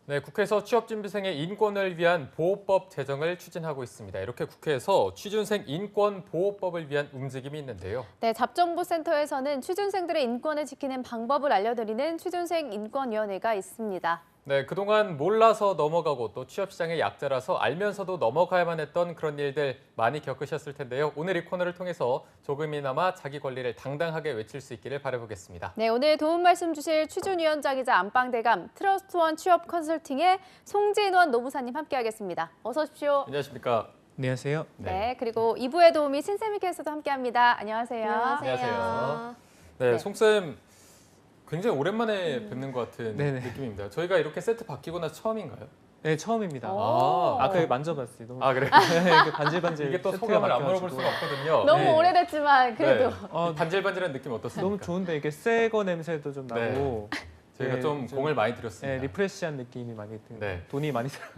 네, 국회에서 취업준비생의 인권을 위한 보호법 제정을 추진하고 있습니다. 이렇게 국회에서 취준생 인권 보호법을 위한 움직임이 있는데요. 네, 잡정보센터에서는 취준생들의 인권을 지키는 방법을 알려드리는 취준생 인권위원회가 있습니다. 네, 그동안 몰라서 넘어가고 또 취업시장의 약자라서 알면서도 넘어가야만 했던 그런 일들 많이 겪으셨을 텐데요. 오늘 이 코너를 통해서 조금이나마 자기 권리를 당당하게 외칠 수 있기를 바라보겠습니다. 네, 오늘 도움 말씀 주실 취준위원장이자 안방대감 트러스트원 취업 컨설팅의 송진원 노무사님 함께하겠습니다. 어서 오십시오. 안녕하십니까? 안녕하세요. 네, 그리고 2부의 도우미 신세미께서도 함께합니다. 안녕하세요. 안녕하세요. 네, 송쌤 굉장히 오랜만에 뵙는 것 같은 네네. 느낌입니다. 저희가 이렇게 세트 바뀌고 나서 처음인가요? 네, 처음입니다. 오. 아까 만져봤어요. 너무 아, 그래요? 네, 반질반질. 이게 또 세트가 소감을 안 바뀌어가지고. 물어볼 수가 없거든요. 너무 네. 오래됐지만 그래도 이 반질반질한 느낌 어떻습니까? 너무 좋은데 이게 새거 냄새도 좀 네. 나고 저희가 네, 좀 좀- 공을 많이 네, 들였습니다. 리프레시한 느낌이 많이 드는. 네. 돈이 많이 들어요.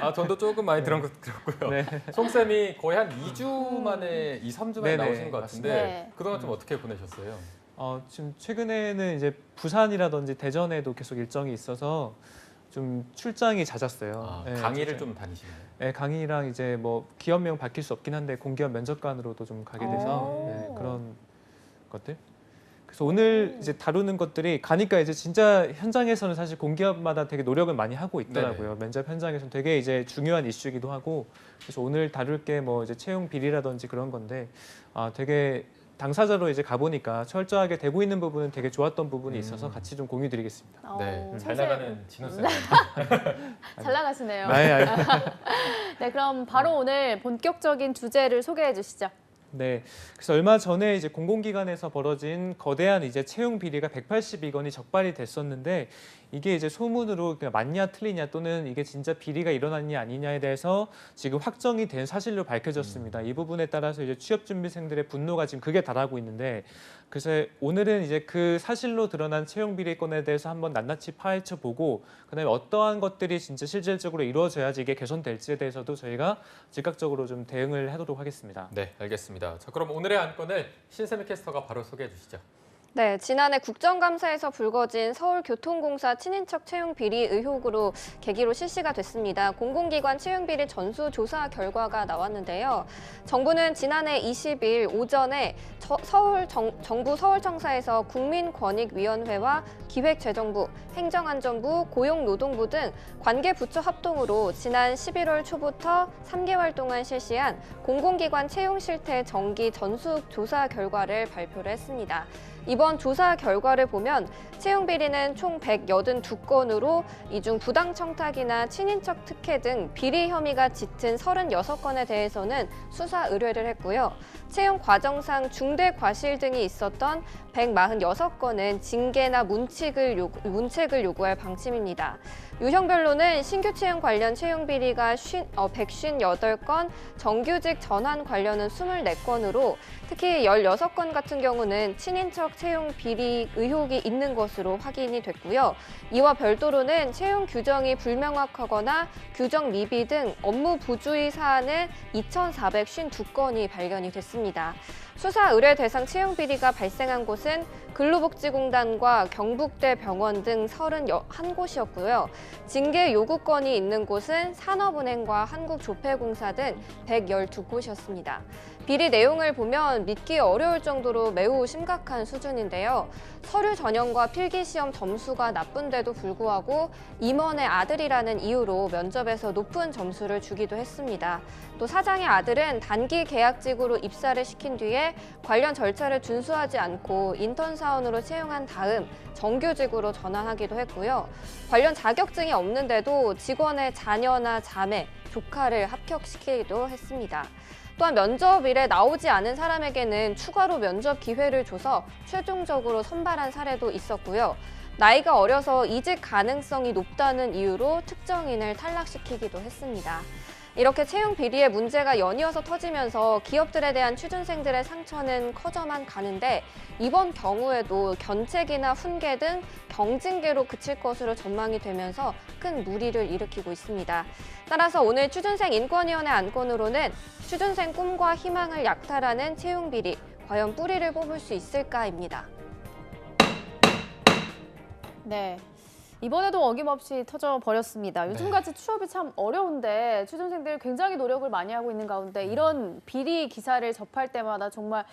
아, 돈도 조금 많이 들었고요. 네. 송쌤이 거의 한 2주 만에, 2, 3주 만에 네네, 나오신 것 같은데 맞습니다. 네. 그동안 좀 어떻게 보내셨어요? 지금 최근에는 이제 부산이라든지 대전에도 계속 일정이 있어서 좀 출장이 잦았어요. 네, 강의를 진짜. 좀 다니시나요? 네, 강의랑 이제 뭐 기업명 밝힐 수 없긴 한데 공기업 면접관으로도 좀 가게 돼서 오. 네, 그런 것들. 그래서 오늘 이제 다루는 것들이 가니까 이제 진짜 현장에서는 사실 공기업마다 되게 노력을 많이 하고 있더라고요. 면접 현장에서는 되게 이제 중요한 이슈이기도 하고 그래서 오늘 다룰 게 뭐 이제 채용 비리라든지 그런 건데 되게 당사자로 이제 가보니까 철저하게 되고 있는 부분은 되게 좋았던 부분이 있어서 같이 좀 공유드리겠습니다. 네, 잘 선생님, 나가는 진호쌤. 잘 나가시네요. 네, 네, 그럼 바로 오늘 본격적인 주제를 소개해 주시죠. 네, 그래서 얼마 전에 이제 공공기관에서 벌어진 거대한 이제 채용 비리가 182건이 적발이 됐었는데 이게 이제 소문으로 그냥 맞냐 틀리냐 또는 이게 진짜 비리가 일어났냐 아니냐에 대해서 지금 확정이 된 사실로 밝혀졌습니다. 이 부분에 따라서 이제 취업준비생들의 분노가 지금 극에 달하고 있는데 그래서 오늘은 이제 그 사실로 드러난 채용 비리 건에 대해서 한번 낱낱이 파헤쳐 보고 그다음에 어떠한 것들이 진짜 실질적으로 이루어져야지 이게 개선될지에 대해서도 저희가 즉각적으로 좀 대응을 하도록 하겠습니다. 네, 알겠습니다. 자, 그럼 오늘의 안건을 신세미 캐스터가 바로 소개해 주시죠. 네, 지난해 국정감사에서 불거진 서울교통공사 친인척 채용 비리 의혹으로 계기로 실시가 됐습니다. 공공기관 채용 비리 전수조사 결과가 나왔는데요. 정부는 지난해 20일 오전에 정부 서울청사에서 국민권익위원회와 기획재정부, 행정안전부, 고용노동부 등 관계부처 합동으로 지난 11월 초부터 3개월 동안 실시한 공공기관 채용 실태 정기 전수조사 결과를 발표를 했습니다. 이번 조사 결과를 보면 채용 비리는 총 182건으로 이 중 부당 청탁이나 친인척 특혜 등 비리 혐의가 짙은 36건에 대해서는 수사 의뢰를 했고요. 채용 과정상 중대 과실 등이 있었던 146건은 징계나 문책을 요구할 방침입니다. 유형별로는 신규 채용 관련 채용 비리가 158건, 정규직 전환 관련은 24건으로 특히 16건 같은 경우는 친인척 채용 비리 의혹이 있는 것으로 확인이 됐고요. 이와 별도로는 채용 규정이 불명확하거나 규정 미비 등 업무 부주의 사안은 2,452건이 발견이 됐습니다. 수사 의뢰 대상 채용 비리가 발생한 곳은 근로복지공단과 경북대 병원 등 31곳이었고요. 징계 요구건이 있는 곳은 산업은행과 한국조폐공사 등 112곳이었습니다. 비리 내용을 보면 믿기 어려울 정도로 매우 심각한 수준인데요. 서류 전형과 필기시험 점수가 나쁜데도 불구하고 임원의 아들이라는 이유로 면접에서 높은 점수를 주기도 했습니다. 또 사장의 아들은 단기 계약직으로 입사를 시킨 뒤에 관련 절차를 준수하지 않고 인턴 사원으로 채용한 다음 정규직으로 전환하기도 했고요. 관련 자격증이 없는데도 직원의 자녀나 자매, 조카를 합격시키기도 했습니다. 또한 면접일에 나오지 않은 사람에게는 추가로 면접 기회를 줘서 최종적으로 선발한 사례도 있었고요. 나이가 어려서 이직 가능성이 높다는 이유로 특정인을 탈락시키기도 했습니다. 이렇게 채용 비리의 문제가 연이어서 터지면서 기업들에 대한 취준생들의 상처는 커져만 가는데 이번 경우에도 견책이나 훈계 등 경징계로 그칠 것으로 전망이 되면서 큰 물의를 일으키고 있습니다. 따라서 오늘 취준생 인권위원회 안건으로는 취준생 꿈과 희망을 약탈하는 채용 비리, 과연 뿌리를 뽑을 수 있을까입니다. 네. 이번에도 어김없이 터져버렸습니다. 요즘같이 취업이 참 어려운데 취준생들 굉장히 노력을 많이 하고 있는 가운데 이런 비리 기사를 접할 때마다 정말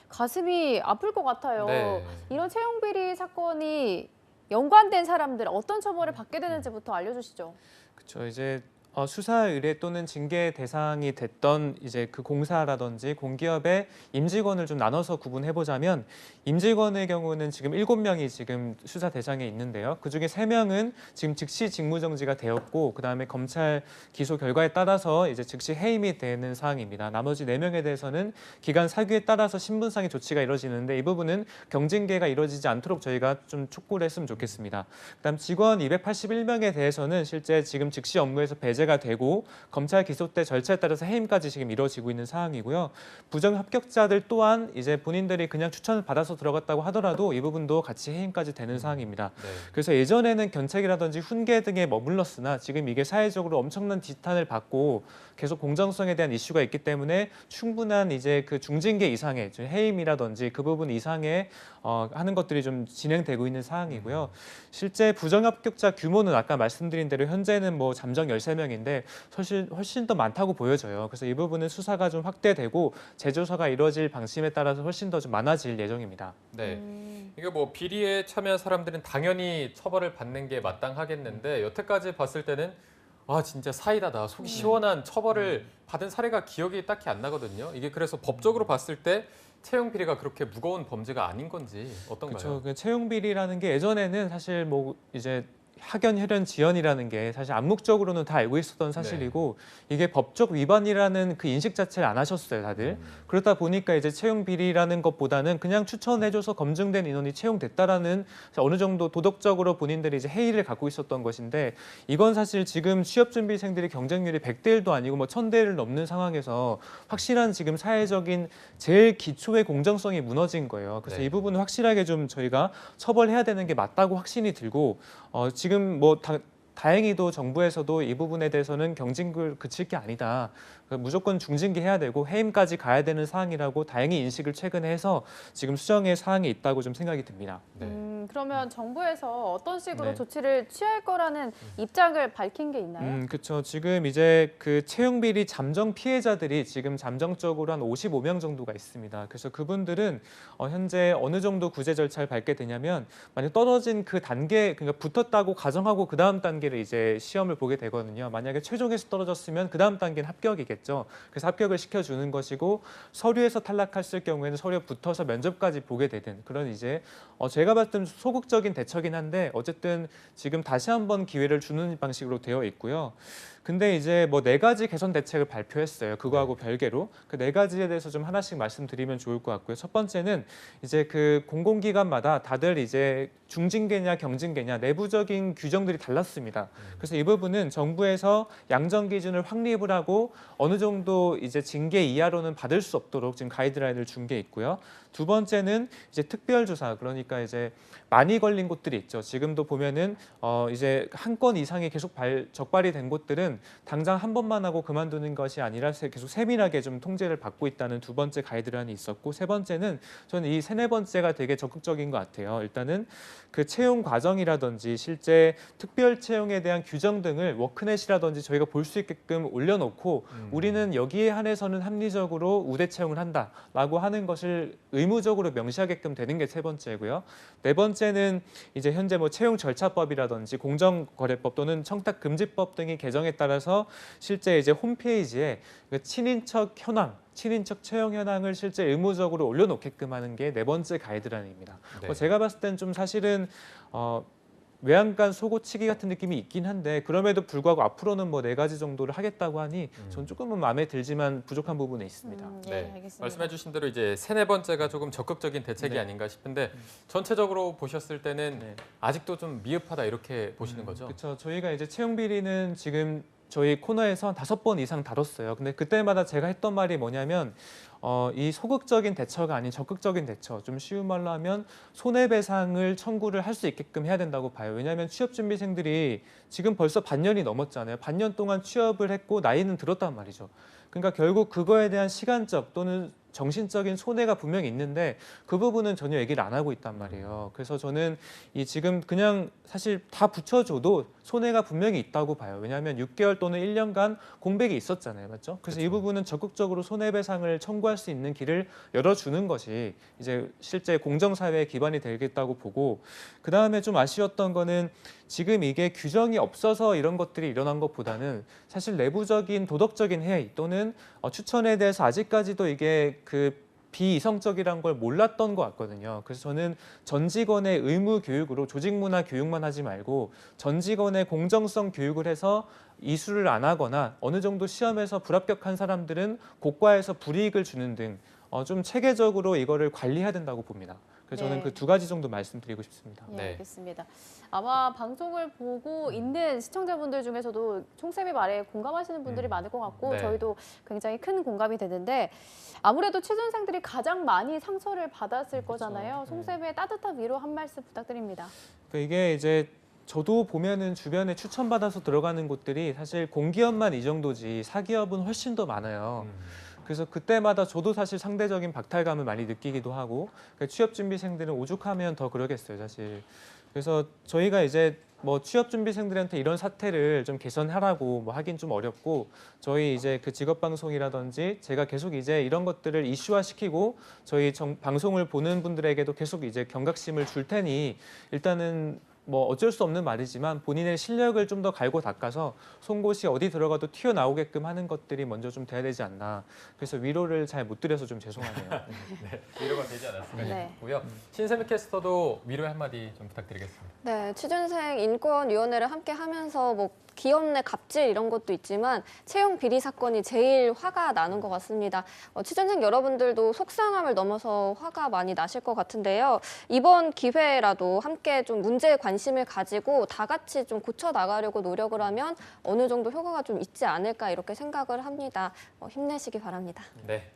가슴이 아플 것 같아요. 네. 이런 채용 비리 사건이 연관된 사람들 어떤 처벌을 받게 되는지부터 알려주시죠. 그렇죠. 이제 수사 의뢰 또는 징계 대상이 됐던 이제 그 공사라든지 공기업의 임직원을 좀 나눠서 구분해 보자면 임직원의 경우는 지금 7명이 지금 수사 대상에 있는데요. 그중에 3명은 지금 즉시 직무정지가 되었고 그다음에 검찰 기소 결과에 따라서 이제 즉시 해임이 되는 사항입니다. 나머지 4명에 대해서는 기간 사규에 따라서 신분상의 조치가 이루어지는데 이 부분은 경징계가 이루어지지 않도록 저희가 좀 촉구를 했으면 좋겠습니다. 그다음 직원 281명에 대해서는 실제 지금 즉시 업무에서 배제가 되고 검찰 기소 때 절차에 따라서 해임까지 지금 이루어지고 있는 상황이고요. 부정 합격자들 또한 이제 본인들이 그냥 추천을 받아서 들어갔다고 하더라도 이 부분도 같이 해임까지 되는 상황입니다. 네. 그래서 예전에는 견책이라든지 훈계 등에 머물렀으나 지금 이게 사회적으로 엄청난 지탄을 받고 계속 공정성에 대한 이슈가 있기 때문에 충분한 이제 그 중징계 이상의 해임이라든지 그 부분 이상의 하는 것들이 좀 진행되고 있는 상황이고요. 실제 부정 합격자 규모는 아까 말씀드린 대로 현재는 뭐 잠정 13명인데 훨씬 더 많다고 보여져요. 그래서 이 부분은 수사가 좀 확대되고 재조사가 이루어질 방침에 따라서 훨씬 더 좀 많아질 예정입니다. 네. 이게 뭐 비리에 참여한 사람들은 당연히 처벌을 받는 게 마땅하겠는데 여태까지 봤을 때는 아 진짜 사이다다 속이 시원한 처벌을 받은 사례가 기억이 딱히 안 나거든요. 이게 그래서 법적으로 봤을 때 채용 비리가 그렇게 무거운 범죄가 아닌 건지 어떤가요? 그렇죠. 그 채용 비리라는 게 예전에는 사실 뭐 이제 학연, 혈연, 지연이라는 게 사실 암묵적으로는 다 알고 있었던 사실이고 이게 법적 위반이라는 그 인식 자체를 안 하셨어요, 다들. 그러다 보니까 이제 채용 비리라는 것보다는 그냥 추천해줘서 검증된 인원이 채용됐다라는 어느 정도 도덕적으로 본인들이 이제 해이를 갖고 있었던 것인데 이건 사실 지금 취업준비생들이 경쟁률이 100대 1도 아니고 뭐 1000대 1을 넘는 상황에서 확실한 지금 사회적인 제일 기초의 공정성이 무너진 거예요. 그래서 네. 이 부분은 확실하게 좀 저희가 처벌해야 되는 게 맞다고 확신이 들고 지금 뭐 다행히도 정부에서도 이 부분에 대해서는 경징을 그칠 게 아니다. 무조건 중징계 해야 되고 해임까지 가야 되는 사항이라고 다행히 인식을 최근에 해서 지금 수정의 사항이 있다고 좀 생각이 듭니다. 네. 그러면 정부에서 어떤 식으로 네. 조치를 취할 거라는 입장을 밝힌 게 있나요? 그렇죠. 지금 이제 그 채용 비리 잠정 피해자들이 지금 잠정적으로 한 55명 정도가 있습니다. 그래서 그분들은 현재 어느 정도 구제 절차를 밟게 되냐면 만약 떨어진 그 단계, 그러니까 붙었다고 가정하고 그 다음 단계를 이제 시험을 보게 되거든요. 만약에 최종에서 떨어졌으면 그 다음 단계는 합격이겠죠. 그래서 합격을 시켜주는 것이고 서류에서 탈락했을 경우에는 서류에 붙어서 면접까지 보게 되는 그런 이제 제가 봤을 땐 소극적인 대처긴 한데 어쨌든 지금 다시 한번 기회를 주는 방식으로 되어 있고요. 근데 이제 뭐 4가지 개선 대책을 발표했어요. 그거하고 별개로 그 4가지에 대해서 좀 하나씩 말씀드리면 좋을 것 같고요. 첫 번째는 이제 그 공공기관마다 다들 이제 중징계냐 경징계냐 내부적인 규정들이 달랐습니다. 그래서 이 부분은 정부에서 양정 기준을 확립을 하고 어느 정도 이제 징계 이하로는 받을 수 없도록 지금 가이드라인을 준 게 있고요. 두 번째는 이제 특별조사, 그러니까 이제 많이 걸린 곳들이 있죠. 지금도 보면은 이제 한 건 이상이 계속 적발이 된 곳들은 당장 한 번만 하고 그만두는 것이 아니라 계속 세밀하게 좀 통제를 받고 있다는 두 번째 가이드라인이 있었고, 세 번째는 저는 이 세네 번째가 되게 적극적인 것 같아요. 일단은 그 채용 과정이라든지 실제 특별 채용에 대한 규정 등을 워크넷이라든지 저희가 볼 수 있게끔 올려놓고 우리는 여기에 한해서는 합리적으로 우대 채용을 한다라고 하는 것을 의무적으로 명시하게끔 되는 게 세 번째고요. 네 번째는 이제 현재 뭐 채용 절차법이라든지 공정거래법 또는 청탁금지법 등의 개정에 따라서 실제 이제 홈페이지에 그 친인척 채용 현황을 실제 의무적으로 올려놓게끔 하는 게 네 번째 가이드라인입니다. 네. 제가 봤을 땐 좀 사실은 외양간 속옷치기 같은 느낌이 있긴 한데 그럼에도 불구하고 앞으로는 뭐 4가지 정도를 하겠다고 하니 전 조금은 마음에 들지만 부족한 부분에 있습니다. 네, 알겠습니다. 말씀해주신 대로 이제 세네 번째가 조금 적극적인 대책이 네. 아닌가 싶은데 전체적으로 보셨을 때는 네. 아직도 좀 미흡하다 이렇게 보시는 거죠? 그렇죠. 저희가 이제 채용 비리는 지금 저희 코너에서 한 5번 이상 다뤘어요. 근데 그때마다 제가 했던 말이 뭐냐면 이 소극적인 대처가 아닌 적극적인 대처, 좀 쉬운 말로 하면 손해배상을 청구를 할 수 있게끔 해야 된다고 봐요. 왜냐하면 취업준비생들이 지금 벌써 반년이 넘었잖아요. 반년 동안 취업을 했고 나이는 들었단 말이죠. 그러니까 결국 그거에 대한 시간적 또는 정신적인 손해가 분명히 있는데 그 부분은 전혀 얘기를 안 하고 있단 말이에요. 그래서 저는 이 지금 그냥 사실 다 붙여줘도 손해가 분명히 있다고 봐요. 왜냐하면 6개월 또는 1년간 공백이 있었잖아요, 맞죠? 그래서 이 부분은 적극적으로 손해배상을 청구할 수 있는 길을 열어주는 것이 이제 실제 공정사회의 기반이 되겠다고 보고, 그 다음에 좀 아쉬웠던 거는 지금 이게 규정이 없어서 이런 것들이 일어난 것보다는 사실 내부적인 도덕적인 해이 또는 추천에 대해서 아직까지도 이게 그 비이성적이란 걸 몰랐던 것 같거든요. 그래서 저는 전 직원의 의무 교육으로 조직 문화 교육만 하지 말고 전 직원의 공정성 교육을 해서 이수를 안 하거나 어느 정도 시험에서 불합격한 사람들은 고과에서 불이익을 주는 등 좀 체계적으로 이거를 관리해야 된다고 봅니다. 그래서 저는 네. 그 두 가지 정도 말씀드리고 싶습니다. 예, 네. 알겠습니다. 아마 방송을 보고 있는 시청자분들 중에서도 총쌤의 말에 공감하시는 분들이 많을 것 같고 네. 저희도 굉장히 큰 공감이 되는데 아무래도 취준생들이 가장 많이 상처를 받았을 거잖아요. 송쌤의 따뜻한 위로 한 말씀 부탁드립니다. 그러니까 이게 이제 저도 보면은 주변에 추천받아서 들어가는 곳들이 사실 공기업만 이 정도지 사기업은 훨씬 더 많아요. 그래서 그때마다 저도 사실 상대적인 박탈감을 많이 느끼기도 하고, 그러니까 취업준비생들은 오죽하면 더 그러겠어요, 사실. 그래서 저희가 이제 뭐 취업준비생들한테 이런 사태를 좀 개선하라고 뭐 하긴 좀 어렵고, 저희 이제 그 직업방송이라든지 제가 계속 이제 이런 것들을 이슈화시키고 저희 방송을 보는 분들에게도 계속 이제 경각심을 줄 테니 일단은 뭐 어쩔 수 없는 말이지만 본인의 실력을 좀 더 갈고 닦아서 송곳이 어디 들어가도 튀어나오게끔 하는 것들이 먼저 좀 돼야 되지 않나. 그래서 위로를 잘 못 드려서 좀 죄송하네요. 네, 위로가 되지 않았을까 네. 싶고요. 신세미 캐스터도 위로의 한마디 좀 부탁드리겠습니다. 네, 취준생 인권위원회를 함께 하면서 뭐 기업 내 갑질 이런 것도 있지만 채용 비리 사건이 제일 화가 나는 것 같습니다. 취준생 여러분들도 속상함을 넘어서 화가 많이 나실 것 같은데요. 이번 기회라도 함께 좀 문제에 관심을 가지고 다 같이 좀 고쳐 나가려고 노력을 하면 어느 정도 효과가 좀 있지 않을까 이렇게 생각을 합니다. 힘내시기 바랍니다. 네,